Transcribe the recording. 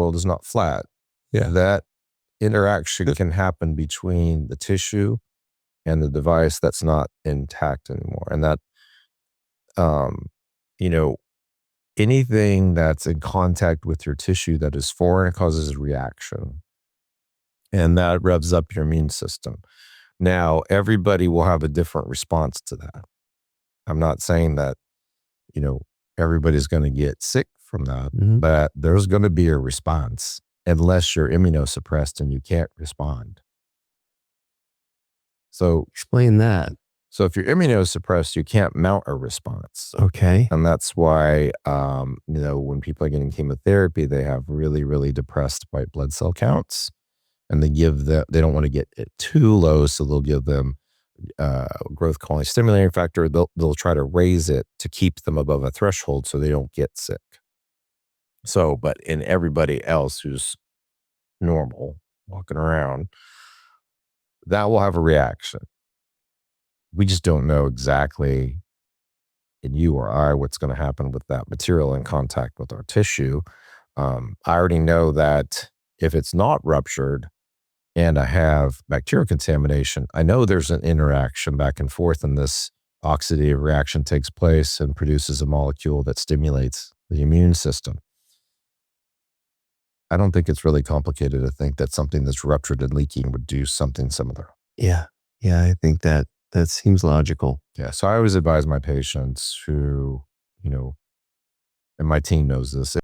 world is not flat. Yeah. That interaction can happen between the tissue and the device that's not intact anymore. And that, you know, anything that's in contact with your tissue that is foreign causes a reaction. And that revs up your immune system. Now, everybody will have a different response to that. I'm not saying that, everybody's going to get sick from that, but there's going to be a response unless you're immunosuppressed and you can't respond. So explain that. So if you're immunosuppressed, you can't mount a response. Okay. And that's why, when people are getting chemotherapy, they have really, really depressed white blood cell counts. And they don't want to get it too low. So they'll give them growth colony stimulating factor. They'll try to raise it to keep them above a threshold so they don't get sick. So, but in everybody else who's normal, walking around, that will have a reaction. We just don't know exactly in you or I what's going to happen with that material in contact with our tissue. I already know that if it's not ruptured and I have bacterial contamination, I know there's an interaction back and forth, and this oxidative reaction takes place and produces a molecule that stimulates the immune system. I don't think it's really complicated to think that something that's ruptured and leaking would do something similar. Yeah. Yeah. I think that seems logical. Yeah. So I always advise my patients who, and my team knows this,